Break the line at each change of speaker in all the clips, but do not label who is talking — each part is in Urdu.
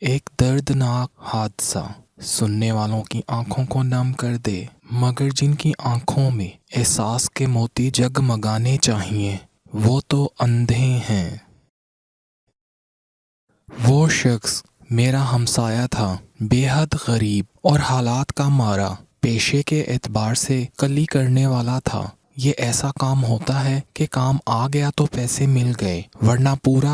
ایک دردناک حادثہ سننے والوں کی آنکھوں کو نم کر دے، مگر جن کی آنکھوں میں احساس کے موتی جگمگانے چاہیے وہ تو اندھے ہیں۔ وہ شخص میرا ہمسایہ تھا، بے حد غریب اور حالات کا مارا، پیشے کے اعتبار سے کلی کرنے والا تھا۔ یہ ایسا کام ہوتا ہے کہ کام آ گیا تو پیسے مل گئے، ورنہ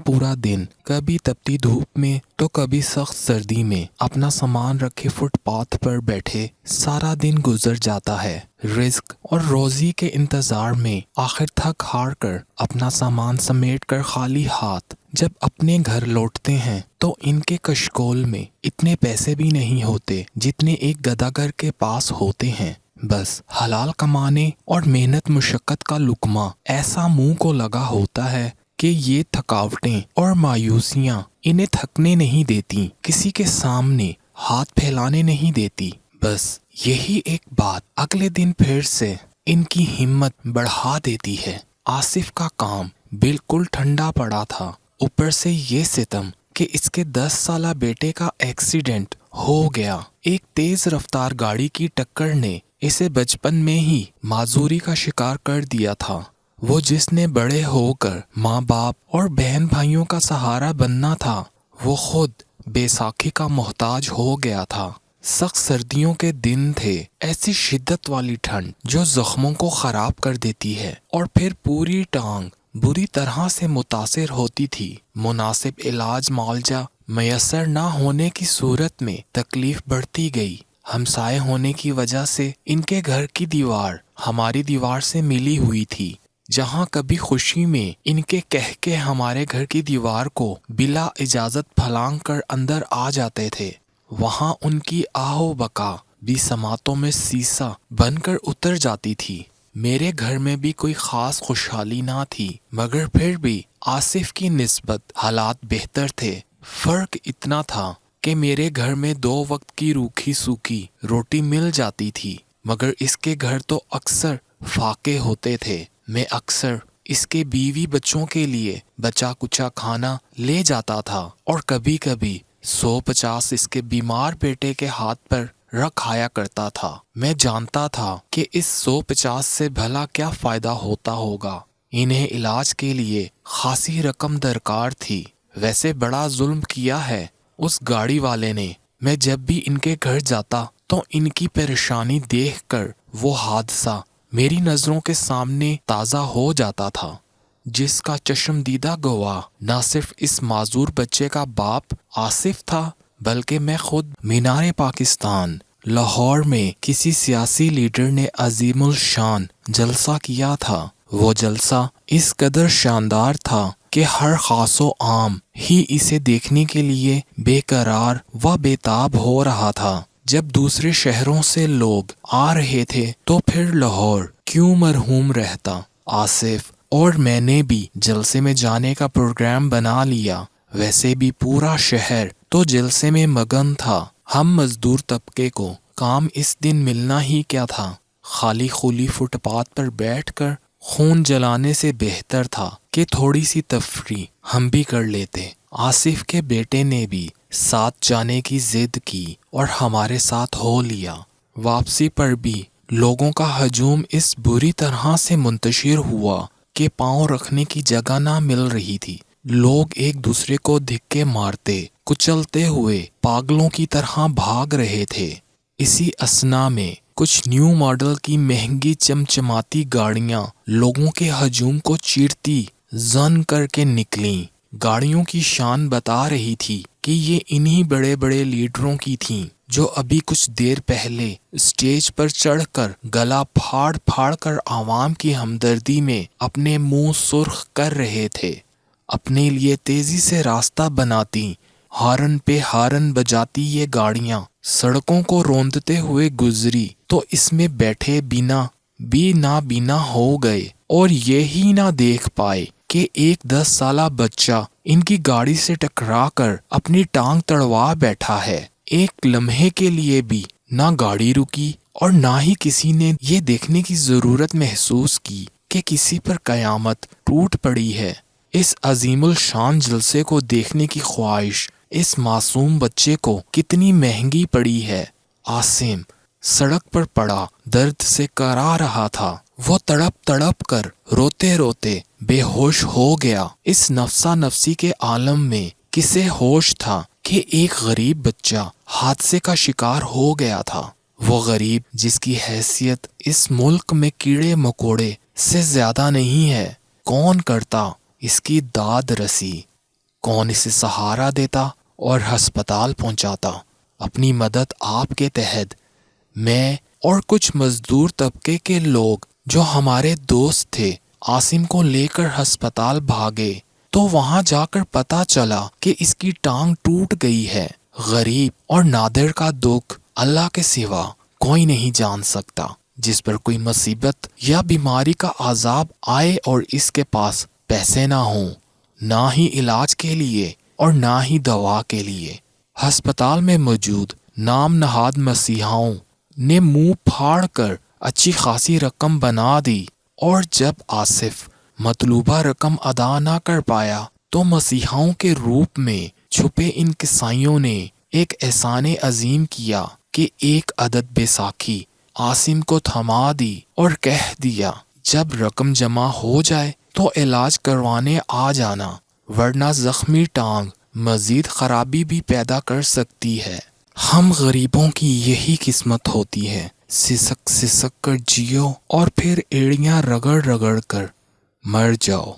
پورا دن کبھی تپتی دھوپ میں تو کبھی سخت سردی میں اپنا سامان رکھے فٹ پاتھ پر بیٹھے سارا دن گزر جاتا ہے۔ رزق اور روزی کے انتظار میں آخر تھک ہار کر اپنا سامان سمیٹ کر خالی ہاتھ جب اپنے گھر لوٹتے ہیں تو ان کے کشکول میں اتنے پیسے بھی نہیں ہوتے جتنے ایک گداگر کے پاس ہوتے ہیں۔ بس حلال کمانے اور محنت مشقت کا لقمہ ایسا منہ کو لگا ہوتا ہے کہ یہ تھکاوٹیں اور مایوسیاں انہیں تھکنے نہیں دیتی، کسی کے سامنے ہاتھ پھیلانے نہیں دیتی۔ بس یہی ایک بات اگلے دن پھر سے ان کی ہمت بڑھا دیتی ہے۔ آصف کا کام بالکل ٹھنڈا پڑا تھا، اوپر سے یہ ستم کہ اس کے 10 سالہ بیٹے کا ایکسیڈنٹ ہو گیا۔ ایک تیز رفتار گاڑی کی ٹکر نے اسے بچپن میں ہی معذوری کا شکار کر دیا تھا۔ وہ جس نے بڑے ہو کر ماں باپ اور بہن بھائیوں کا سہارا بننا تھا، وہ خود بے ساکھی کا محتاج ہو گیا تھا۔ سخت سردیوں کے دن تھے، ایسی شدت والی ٹھنڈ جو زخموں کو خراب کر دیتی ہے اور پھر پوری ٹانگ بری طرح سے متاثر ہوتی تھی۔ مناسب علاج معالجہ میسر نہ ہونے کی صورت میں تکلیف بڑھتی گئی۔ ہمسائے ہونے کی وجہ سے ان کے گھر کی دیوار ہماری دیوار سے ملی ہوئی تھی۔ جہاں کبھی خوشی میں ان کے کہہ کے ہمارے گھر کی دیوار کو بلا اجازت پھلانگ کر اندر آ جاتے تھے، وہاں ان کی آہ و بکا بھی سماعتوں میں سیسا بن کر اتر جاتی تھی۔ میرے گھر میں بھی کوئی خاص خوشحالی نہ تھی، مگر پھر بھی آصف کی نسبت حالات بہتر تھے۔ فرق اتنا تھا کہ میرے گھر میں 2 وقت کی روکھی سوکھی روٹی مل جاتی تھی، مگر اس کے گھر تو اکثر فاقے ہوتے تھے۔ میں اکثر اس کے بیوی بچوں کے لیے بچا کچا کھانا لے جاتا تھا اور کبھی کبھی 150 اس کے بیمار بیٹے کے ہاتھ پر رکھ آیا کرتا تھا۔ میں جانتا تھا کہ اس 150 سے بھلا کیا فائدہ ہوتا ہوگا۔ انہیں علاج کے لیے خاصی رقم درکار تھی۔ ویسے بڑا ظلم کیا ہے اس گاڑی والے نے۔ میں جب بھی ان کے گھر جاتا تو ان کی پریشانی دیکھ کر وہ حادثہ میری نظروں کے سامنے تازہ ہو جاتا تھا، جس کا چشمدیدہ گواہ نہ صرف اس معذور بچے کا باپ آصف تھا، بلکہ میں خود۔ مینار پاکستان لاہور میں کسی سیاسی لیڈر نے عظیم الشان جلسہ کیا تھا۔ وہ جلسہ اس قدر شاندار تھا کہ ہر خاص و عام ہی اسے دیکھنے کے لیے بے قرار و بےتاب ہو رہا تھا۔ جب دوسرے شہروں سے لوگ آ رہے تھے تو پھر لاہور کیوں مرحوم رہتا۔ آصف اور میں نے بھی جلسے میں جانے کا پروگرام بنا لیا۔ ویسے بھی پورا شہر تو جلسے میں مگن تھا۔ ہم مزدور طبقے کو کام اس دن ملنا ہی کیا تھا۔ خالی خولی فٹ پاتھ پر بیٹھ کر خون جلانے سے بہتر تھا کہ تھوڑی سی تفریح ہم بھی کر لیتے۔ آصف کے بیٹے نے بھی ساتھ جانے کی ضد کی اور ہمارے ساتھ ہو لیا۔ واپسی پر بھی لوگوں کا ہجوم اس بری طرح سے منتشر ہوا کہ پاؤں رکھنے کی جگہ نہ مل رہی تھی۔ لوگ ایک دوسرے کو دھکے مارتے کچلتے ہوئے پاگلوں کی طرح بھاگ رہے تھے۔ اسی اثنا میں کچھ نیو ماڈل کی مہنگی چمچماتی گاڑیاں لوگوں کے ہجوم کو چیرتی زن کر کے نکلیں۔ گاڑیوں کی شان بتا رہی تھی کہ یہ انہی بڑے بڑے لیڈروں کی تھیں جو ابھی کچھ دیر پہلے اسٹیج پر چڑھ کر گلا پھاڑ پھاڑ کر عوام کی ہمدردی میں اپنے منہ سرخ کر رہے تھے۔ اپنے لیے تیزی سے راستہ بناتی، ہارن پہ ہارن بجاتی یہ گاڑیاں سڑکوں کو روندتے ہوئے گزری تو اس میں بیٹھے بنا بھی نابینا ہو گئے اور یہی نہ دیکھ پائے کہ ایک 10 سالہ بچہ ان کی گاڑی سے ٹکرا کر اپنی ٹانگ تڑوا بیٹھا ہے۔ ایک لمحے کے لیے بھی نہ گاڑی رکی اور نہ ہی کسی نے یہ دیکھنے کی ضرورت محسوس کی کہ کسی پر قیامت ٹوٹ پڑی ہے۔ اس عظیم الشان جلسے کو دیکھنے کی خواہش اس معصوم بچے کو کتنی مہنگی پڑی ہے۔ عاصم سڑک پر پڑا درد سے کرا رہا تھا۔ وہ تڑپ تڑپ کر روتے روتے بے ہوش ہو گیا۔ اس نفسا نفسی کے عالم میں کسے ہوش تھا کہ ایک غریب بچہ حادثے کا شکار ہو گیا تھا۔ وہ غریب جس کی حیثیت اس ملک میں کیڑے مکوڑے سے زیادہ نہیں ہے، کون کرتا اس کی داد رسی؟ کون اسے سہارا دیتا اور ہسپتال پہنچاتا؟ اپنی مدد آپ کے تحت میں اور کچھ مزدور طبقے کے لوگ جو ہمارے دوست تھے عاصم کو لے کر ہسپتال بھاگے، تو وہاں جا کر پتا چلا کہ اس کی ٹانگ ٹوٹ گئی ہے۔ غریب اور نادر کا دکھ اللہ کے سوا کوئی نہیں جان سکتا۔ جس پر کوئی مصیبت یا بیماری کا عذاب آئے اور اس کے پاس پیسے نہ ہوں، نہ ہی علاج کے لیے اور نہ ہی دوا کے لیے، ہسپتال میں موجود نام نہاد مسیحاؤں نے منہ پھاڑ کر اچھی خاصی رقم بنا دی، اور جب آصف مطلوبہ رقم ادا نہ کر پایا تو مسیحاؤں کے روپ میں چھپے ان قصائیوں نے ایک احسان عظیم کیا کہ ایک عدد بیساکھی عاصم کو تھما دی اور کہہ دیا جب رقم جمع ہو جائے تو علاج کروانے آ جانا، ورنہ زخمی ٹانگ مزید خرابی بھی پیدا کر سکتی ہے۔ ہم غریبوں کی یہی قسمت ہوتی ہے، سسک سسک کر جیو اور پھر ایڑیاں رگڑ رگڑ کر مر جاؤ۔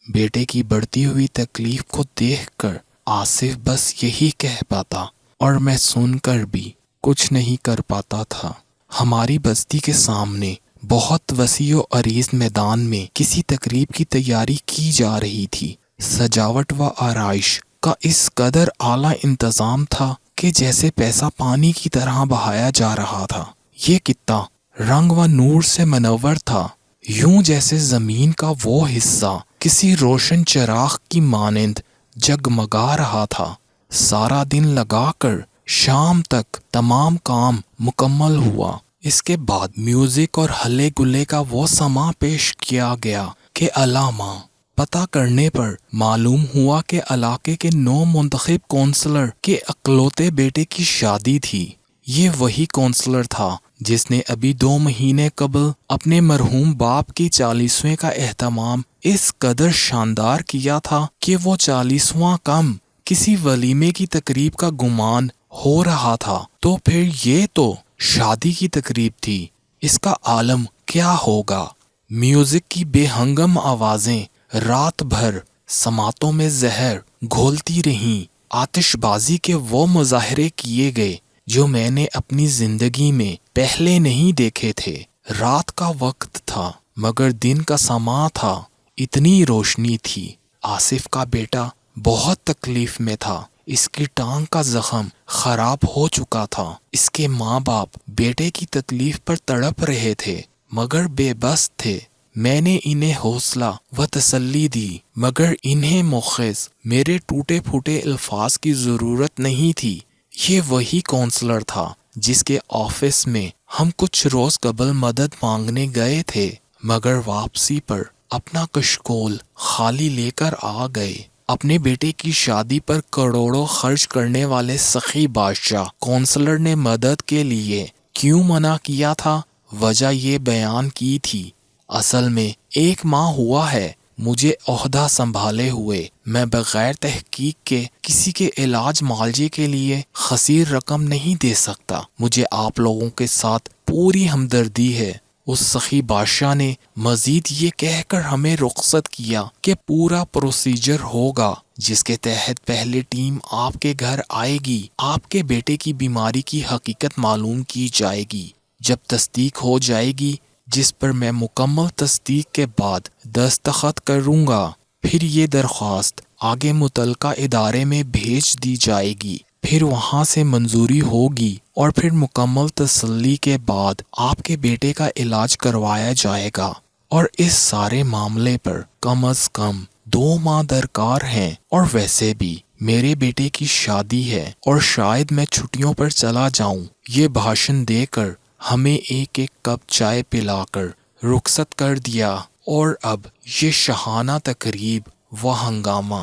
بیٹے کی بڑھتی ہوئی تکلیف کو دیکھ کر آصف بس یہی کہہ پاتا، اور میں سن کر بھی کچھ نہیں کر پاتا تھا۔ ہماری بستی کے سامنے بہت وسیع و عریض میدان میں کسی تقریب کی تیاری کی جا رہی تھی۔ سجاوٹ و آرائش کا اس قدر اعلیٰ انتظام تھا کہ جیسے پیسہ پانی کی طرح بہایا جا رہا تھا۔ یہ خطہ رنگ و نور سے منور تھا، یوں جیسے زمین کا وہ حصہ کسی روشن چراغ کی مانند جگمگا رہا تھا۔ سارا دن لگا کر شام تک تمام کام مکمل ہوا۔ اس کے بعد میوزک اور ہلے گلے کا وہ سماں پیش کیا گیا کہ علامہ پتہ کرنے پر معلوم ہوا کہ علاقے کے نو منتخب کونسلر کے اکلوتے بیٹے کی شادی تھی۔ یہ وہی کونسلر تھا جس نے ابھی 2 مہینے قبل اپنے مرحوم باپ کی 40ویں کا اہتمام اس قدر شاندار کیا تھا کہ وہ 40واں کم کسی ولیمے کی تقریب کا گمان ہو رہا تھا، تو پھر یہ تو شادی کی تقریب تھی۔ اس کا عالم کیا ہوگا؟ میوزک کی بے ہنگم آوازیں رات بھر سماعتوں میں زہر گھولتی رہیں۔ آتش بازی کے وہ مظاہرے کیے گئے جو میں نے اپنی زندگی میں پہلے نہیں دیکھے تھے۔ رات کا وقت تھا مگر دن کا سماں تھا، اتنی روشنی تھی۔ آصف کا بیٹا بہت تکلیف میں تھا، اس کی ٹانگ کا زخم خراب ہو چکا تھا۔ اس کے ماں باپ بیٹے کی تکلیف پر تڑپ رہے تھے مگر بے بس تھے۔ میں نے انہیں حوصلہ و تسلی دی مگر انہیں مؤخذ میرے ٹوٹے پھوٹے الفاظ کی ضرورت نہیں تھی۔ یہ وہی کونسلر تھا جس کے آفس میں ہم کچھ روز قبل مدد مانگنے گئے تھے مگر واپسی پر اپنا کشکول خالی لے کر آ گئے۔ اپنے بیٹے کی شادی پر کروڑوں خرچ کرنے والے سخی بادشاہ کونسلر نے مدد کے لیے کیوں منع کیا تھا؟ وجہ یہ بیان کی تھی، اصل میں 1 ماہ ہوا ہے مجھے عہدہ سنبھالے ہوئے، میں بغیر تحقیق کے کسی کے علاج معالجے کے لیے خسیر رقم نہیں دے سکتا۔ مجھے آپ لوگوں کے ساتھ پوری ہمدردی ہے۔ اس سخی بادشاہ نے مزید یہ کہہ کر ہمیں رخصت کیا کہ پورا پروسیجر ہوگا جس کے تحت پہلے ٹیم آپ کے گھر آئے گی، آپ کے بیٹے کی بیماری کی حقیقت معلوم کی جائے گی۔ جب تصدیق ہو جائے گی، جس پر میں مکمل تصدیق کے بعد دستخط کروں گا، پھر یہ درخواست آگے متعلقہ ادارے میں بھیج دی جائے گی، پھر وہاں سے منظوری ہوگی اور پھر مکمل تسلی کے بعد آپ کے بیٹے کا علاج کروایا جائے گا۔ اور اس سارے معاملے پر کم از کم 2 ماہ درکار ہیں، اور ویسے بھی میرے بیٹے کی شادی ہے اور شاید میں چھٹیوں پر چلا جاؤں۔ یہ بھاشن دے کر ہمیں ایک ایک کپ چائے پلا کر رخصت کر دیا، اور اب یہ شاہانہ تقریب و ہنگامہ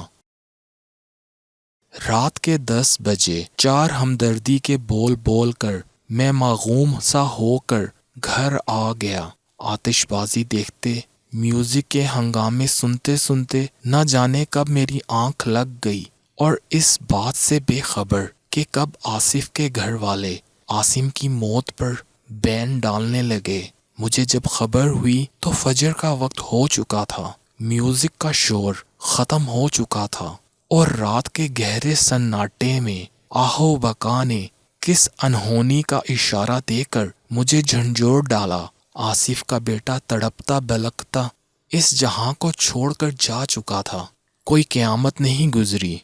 رات کے 10 بجے 4 ہمدردی کے بول بول کر میں مغموم سا ہو کر گھر آ گیا۔ آتش بازی دیکھتے، میوزک کے ہنگامے سنتے سنتے نہ جانے کب میری آنکھ لگ گئی، اور اس بات سے بے خبر کہ کب آصف کے گھر والے عاصم کی موت پر بین ڈالنے لگے۔ مجھے جب خبر ہوئی تو فجر کا وقت ہو چکا تھا، میوزک کا شور ختم ہو چکا تھا، اور رات کے گہرے سناٹے میں آہو بکا نے کس انہونی کا اشارہ دے کر مجھے جھنجھوڑ ڈالا۔ آصف کا بیٹا تڑپتا بلکتا اس جہاں کو چھوڑ کر جا چکا تھا۔ کوئی قیامت نہیں گزری،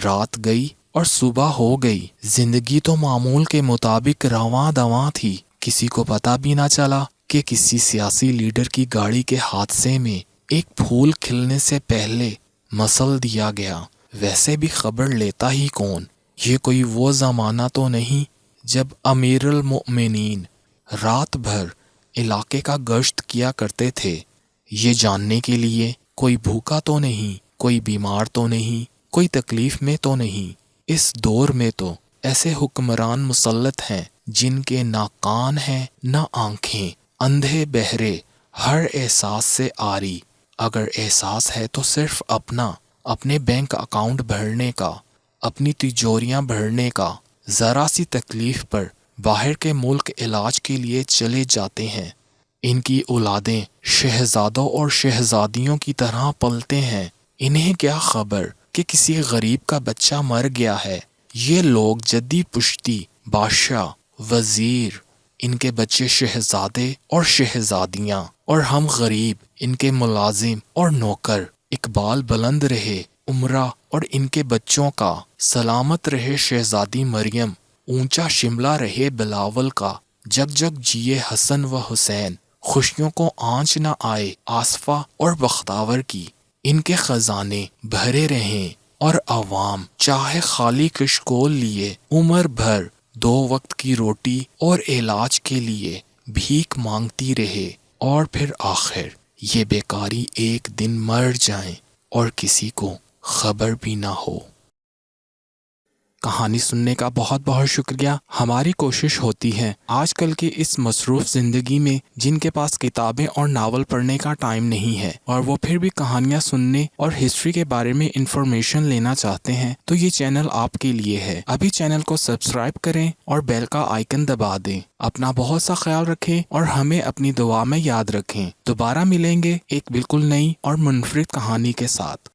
رات گئی اور صبح ہو گئی۔ زندگی تو معمول کے مطابق رواں دواں تھی۔ کسی کو پتہ بھی نہ چلا کہ کسی سیاسی لیڈر کی گاڑی کے حادثے میں ایک پھول کھلنے سے پہلے مسل دیا گیا۔ ویسے بھی خبر لیتا ہی کون؟ یہ کوئی وہ زمانہ تو نہیں جب امیر المؤمنین رات بھر علاقے کا گشت کیا کرتے تھے، یہ جاننے کے لیے کوئی بھوکا تو نہیں، کوئی بیمار تو نہیں، کوئی تکلیف میں تو نہیں۔ اس دور میں تو ایسے حکمران مسلط ہیں جن کے نہ کان ہیں نہ آنکھیں، اندھے بہرے، ہر احساس سے عاری۔ اگر احساس ہے تو صرف اپنے بینک اکاؤنٹ بھرنے کا، اپنی تجوریاں بھرنے کا۔ ذرا سی تکلیف پر باہر کے ملک علاج کے لیے چلے جاتے ہیں۔ ان کی اولادیں شہزادوں اور شہزادیوں کی طرح پلتے ہیں۔ انہیں کیا خبر کہ کسی غریب کا بچہ مر گیا ہے؟ یہ لوگ جدی پشتی، بادشاہ، وزیر، ان کے بچے شہزادے اور شہزادیاں، اور ہم غریب، ان کے ملازم اور نوکر۔ اقبال بلند رہے عمرہ اور ان کے بچوں کا، سلامت رہے شہزادی مریم، اونچا شملہ رہے بلاول کا، جگ جگ جیے حسن و حسین، خوشیوں کو آنچ نہ آئے آصفہ اور بختاور کی۔ ان کے خزانے بھرے رہیں اور عوام چاہے خالی کشکول لیے عمر بھر 2 وقت کی روٹی اور علاج کے لیے بھیک مانگتی رہے، اور پھر آخر یہ بیکاری ایک دن مر جائیں اور کسی کو خبر بھی نہ ہو۔ کہانی سننے کا بہت بہت شکریہ۔ ہماری کوشش ہوتی ہے آج کل کی اس مصروف زندگی میں جن کے پاس کتابیں اور ناول پڑھنے کا ٹائم نہیں ہے، اور وہ پھر بھی کہانیاں سننے اور ہسٹری کے بارے میں انفارمیشن لینا چاہتے ہیں، تو یہ چینل آپ کے لیے ہے۔ ابھی چینل کو سبسکرائب کریں اور بیل کا آئیکن دبا دیں۔ اپنا بہت سا خیال رکھیں اور ہمیں اپنی دعا میں یاد رکھیں۔ دوبارہ ملیں گے ایک بالکل نئی اور منفرد کہانی کے ساتھ۔